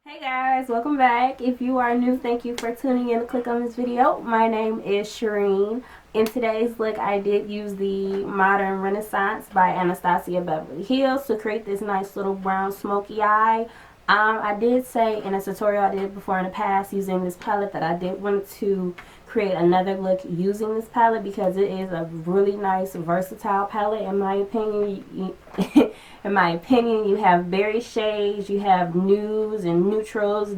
Hey guys, welcome back. If you are new, thank you for tuning in to click on this video. My name is Shireen. In today's look, I did use the Modern Renaissance by Anastasia Beverly to create this nice little brown smoky eye. I did say in a tutorial I did before in the past using this palette that I did want to create another look using this palette because it is a really nice versatile palette in my opinion. In my opinion, you have berry shades, you have nudes and neutrals,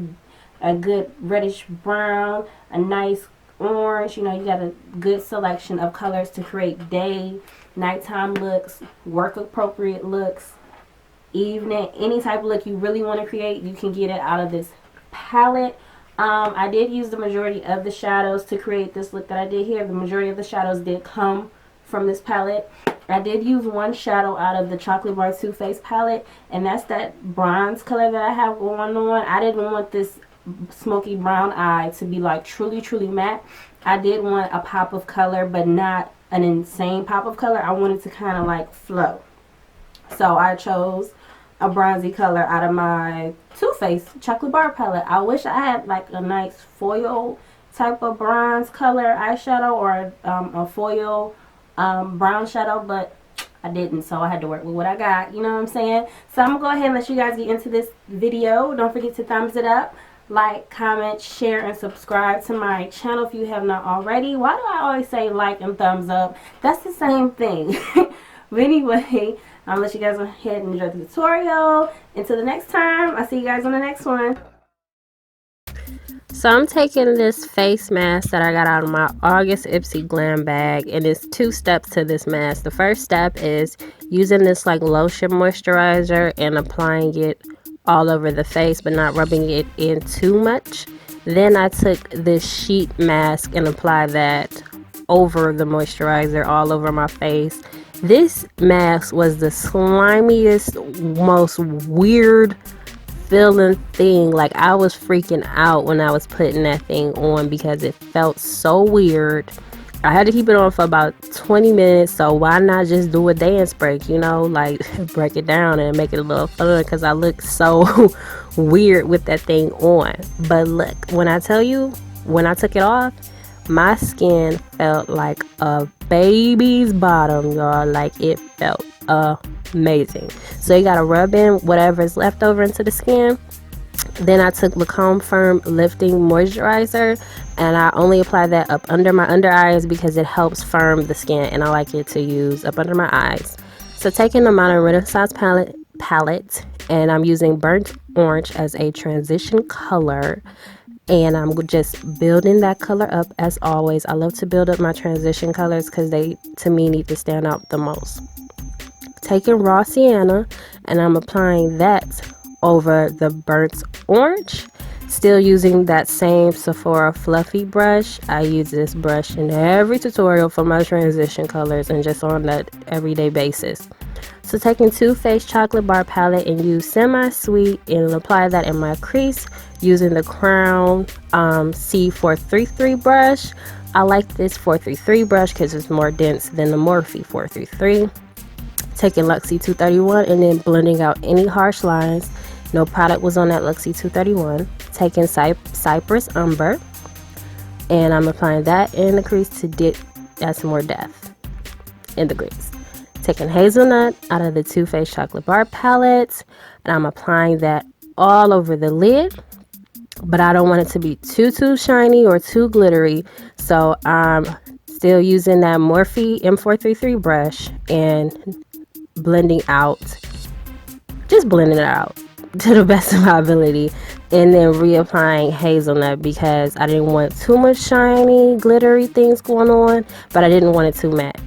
a good reddish brown, a nice orange. You know, you got a good selection of colors to create day, nighttime looks, work appropriate looks, evening, any type of look you really want to create, you can get it out of this palette. I did use the majority of the shadows to create this look that I did here. The majority of the shadows did come from this palette. I did use one shadow out of the Chocolate Bar Too Faced palette, and that's that bronze color that I have going on. I didn't want this smoky brown eye to be like truly matte. I did want a pop of color, but not an insane pop of color. I wanted to kind of like flow. So I chose a bronzy color out of my Too Faced Chocolate Bar palette. I wish I had like a nice foil type of bronze color eyeshadow or a foil brown shadow, but I didn't, so I had to work with what I got, you know what I'm saying? So I'm gonna go ahead and let you guys get into this video. Don't forget to thumbs it up, like, comment, share, and subscribe to my channel if you have not already. Why do I always say like and thumbs up? That's the same thing. But anyway, I'm gonna let you guys go ahead and enjoy the tutorial. Until the next time, I'll see you guys on the next one. So I'm taking this face mask that I got out of my August Ipsy Glam bag, and there's two steps to this mask. The first step is using this like lotion moisturizer and applying it all over the face but not rubbing it in too much. Then I took this sheet mask and applied that over the moisturizer all over my face. This mask was the slimiest, most weird feeling thing. Like, I was freaking out when I was putting that thing on because it felt so weird. I had to keep it on for about 20 minutes, so why not just do a dance break, you know, like break it down and make it a little fun, because I look so weird with that thing on. But look, when I tell you, when I took it off, my skin felt like a baby's bottom, y'all. Like, it felt amazing. So you gotta rub in whatever is left over into the skin. Then I took Lancome Firm Lifting Moisturizer, and I only apply that up under my under eyes because it helps firm the skin, and I like it to use up under my eyes. So taking the Modern Renaissance palette, and I'm using burnt orange as a transition color, and I'm just building that color up as always. I love to build up my transition colors because they, to me, need to stand out the most. Taking raw sienna, and I'm applying that over the burnt orange, still using that same Sephora fluffy brush. I use this brush in every tutorial for my transition colors and just on that everyday basis. So taking Too Faced Chocolate Bar palette and use Semi-Sweet and apply that in my crease using the Crown C433 brush. I like this 433 brush because it's more dense than the Morphe 433. Taking Luxie 231 and then blending out any harsh lines. No product was on that Luxie 231. Taking Cypress Umber, and I'm applying that in the crease to add some more depth in the crease. Taking Hazelnut out of the Too Faced Chocolate Bar palette, and I'm applying that all over the lid, but I don't want it to be too shiny or too glittery, so I'm still using that Morphe M433 brush and blending it out to the best of my ability, and then reapplying Hazelnut because I didn't want too much shiny glittery things going on, but I didn't want it too matte.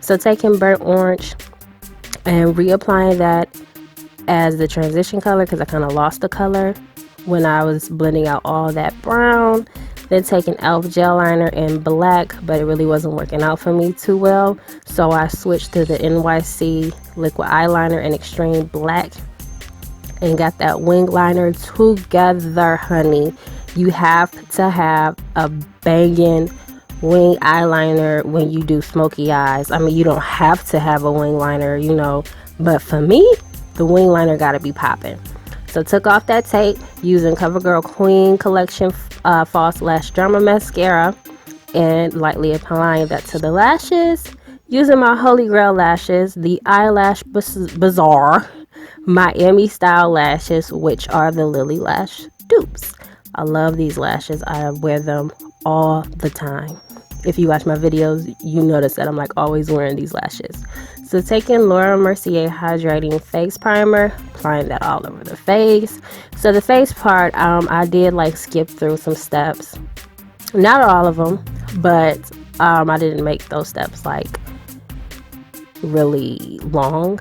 So taking burnt orange and reapplying that as the transition color because I kind of lost the color when I was blending out all that brown. Then taking e.l.f. gel liner in black, but it really wasn't working out for me too well, so I switched to the NYC liquid eyeliner in extreme black and got that wing liner together, honey. You have to have a banging wing eyeliner when you do smoky eyes. I mean, you don't have to have a wing liner, you know, but for me, the wing liner gotta be popping. So took off that tape using Covergirl Queen Collection False Lash Drama Mascara and lightly applying that to the lashes. Using my Holy Grail lashes, the Eyelash Bazaar Miami style lashes, which are the Lily Lash dupes. I love these lashes. I wear them all the time. If you watch my videos, you notice that I'm like always wearing these lashes. So taking Laura Mercier Hydrating Face Primer, applying that all over the face. So the face part, I did like skip through some steps. Not all of them, but I didn't make those steps like really long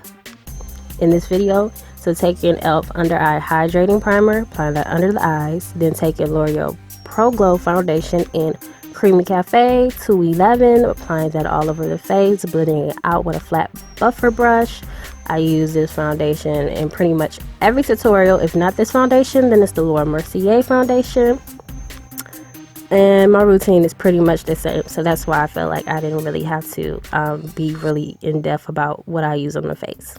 in this video. So taking e.l.f. Under Eye Hydrating Primer, applying that under the eyes. Then taking L'Oreal Pro Glow Foundation in Creamy Cafe 211, applying that all over the face, blending it out with a flat buffer brush. I use this foundation in pretty much every tutorial. If not this foundation, then it's the Laura Mercier foundation. And my routine is pretty much the same, so that's why I felt like I didn't really have to be really in-depth about what I use on the face.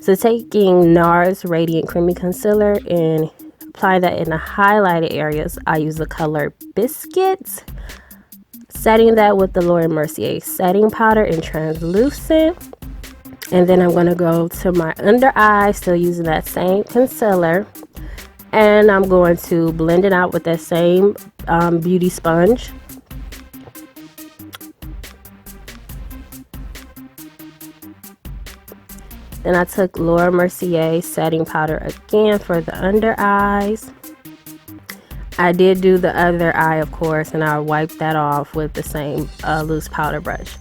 So taking Nars Radiant Creamy Concealer and apply that in the highlighted areas, I use the color Biscuit. Setting that with the Laura Mercier setting powder in translucent. And then I'm going to go to my under eye, still using that same concealer. And I'm going to blend it out with that same beauty sponge. Then I took Laura Mercier setting powder again for the under eyes. I did do the other eye, of course, and I wiped that off with the same loose powder brush.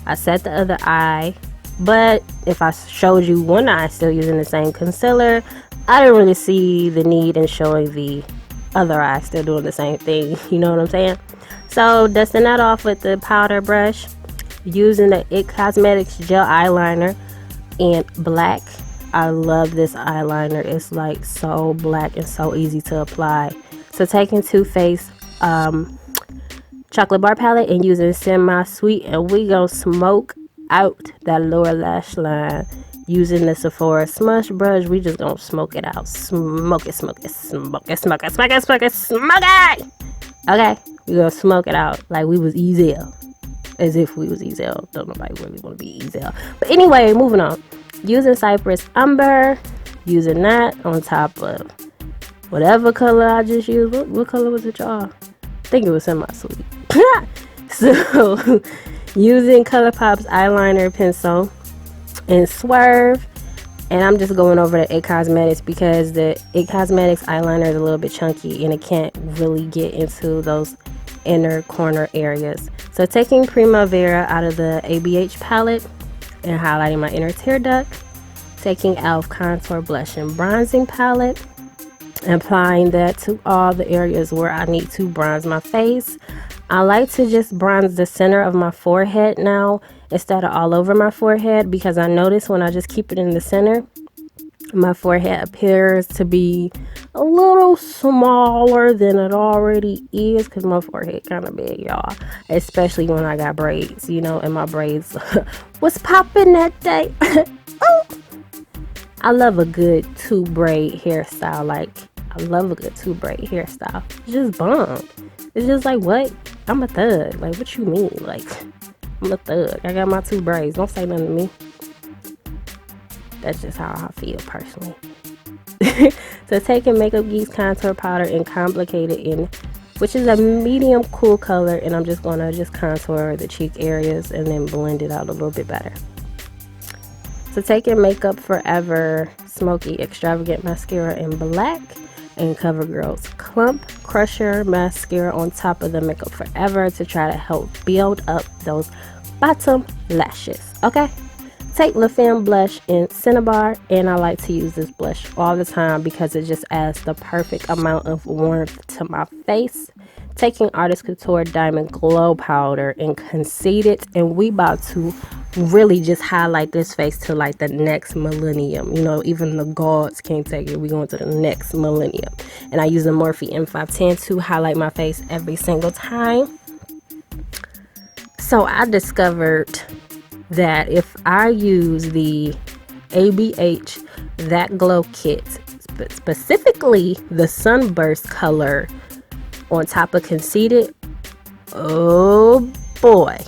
I set the other eye, but if I showed you one eye still using the same concealer, I didn't really see the need in showing the other eye still doing the same thing. You know what I'm saying? So dusting that off with the powder brush, using the IT Cosmetics Gel Eyeliner in black. I love this eyeliner. It's like so black and so easy to apply. So taking Too Faced chocolate bar palette and using Semi Sweet, and we gonna smoke out that lower lash line using the Sephora Smush brush. We just gonna smoke it out. Smoke it, smoke it, smoke it, smoke it, smoke it, smoke it, smoke it. Okay, we gonna smoke it out like we was Ezel. As if we was Ezel. Don't nobody really want to be Ezel. But anyway, moving on. Using Cypress Umber, using that on top of whatever color I just used. What color was it, y'all? I think it was Semi-Sweet. So, using ColourPop's eyeliner pencil in Swerve. And I'm just going over the IT Cosmetics because the IT Cosmetics eyeliner is a little bit chunky and it can't really get into those inner corner areas. So taking Primavera out of the ABH palette and highlighting my inner tear duct. Taking e.l.f. Contour Blush and Bronzing palette. Applying that to all the areas where I need to bronze my face. I like to just bronze the center of my forehead now instead of all over my forehead, because I notice when I just keep it in the center, my forehead appears to be a little smaller than it already is, because my forehead kind of big, y'all, especially when I got braids, you know, and my braids was popping that day. Oh. I love a good two braid hairstyle. Like, I love a good two braid hairstyle. It's just bomb. It's just like, what? I'm a thug. Like, what you mean? Like, I'm a thug. I got my two braids. Don't say nothing to me. That's just how I feel personally. So taking Makeup Geek's contour powder and Complicated in, which is a medium cool color, and I'm just gonna just contour the cheek areas and then blend it out a little bit better. So taking Makeup Forever Smoky Extravagant Mascara in black and CoverGirl's Clump Crusher Mascara on top of the Makeup Forever to try to help build up those bottom lashes. Okay, take La Femme blush in Cinnabar, and I like to use this blush all the time because it just adds the perfect amount of warmth to my face. Taking Artist Couture Diamond Glow Powder in Conceited, and we about to really just highlight this face to like the next millennium. You know, even the gods can't take it. We're going to the next millennium. And I use the Morphe M510 to highlight my face every single time. So I discovered that if I use the ABH That Glow Kit specifically the Sunburst color on top of Conceited. Oh boy,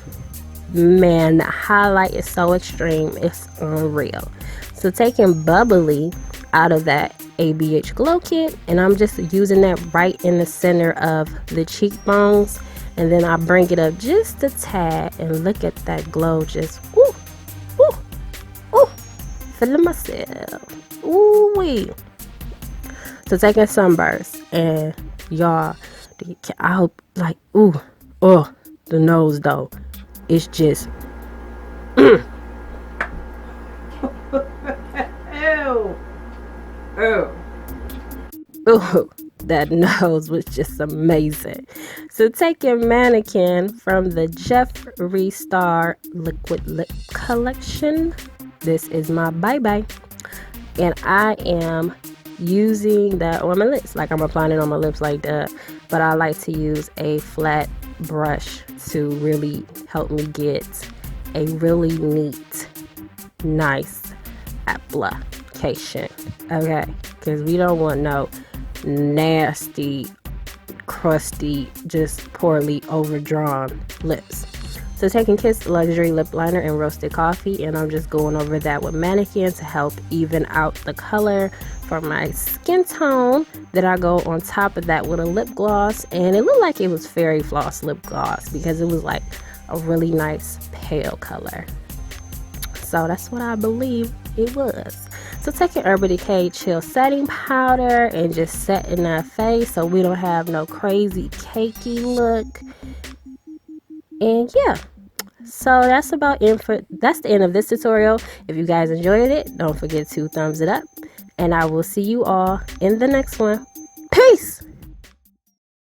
man, the highlight is so extreme, it's unreal. So taking Bubbly out of that ABH Glow Kit, and I'm just using that right in the center of the cheekbones, and then I bring it up just a tad, and look at that glow, just ooh, ooh, ooh, feeling myself, ooh wee. So taking Sunburst, and y'all, I hope, like, ooh, oh, the nose though, it's just Ew. ooh, that nose was just amazing. So taking Mannequin from the Jeffree Star Liquid Lip Collection. This is my bye-bye. And I am using that on my lips. Like, I'm applying it on my lips like that. But I like to use a flat brush to really help me get a really neat, nice application. Okay? Because we don't want no nasty, crusty, just poorly overdrawn lips. So taking Kiss Luxury Lip Liner in Roasted Coffee, and I'm just going over that with Mannequin to help even out the color for my skin tone. Then I go on top of that with a lip gloss, and it looked like it was Fairy Floss lip gloss because it was like a really nice pale color. So that's what I believe it was. So taking Urban Decay Chill Setting Powder and just setting that face so we don't have no crazy cakey look. And yeah, so that's about it. That's the end of this tutorial. If you guys enjoyed it, don't forget to thumbs it up, and I will see you all in the next one. Peace.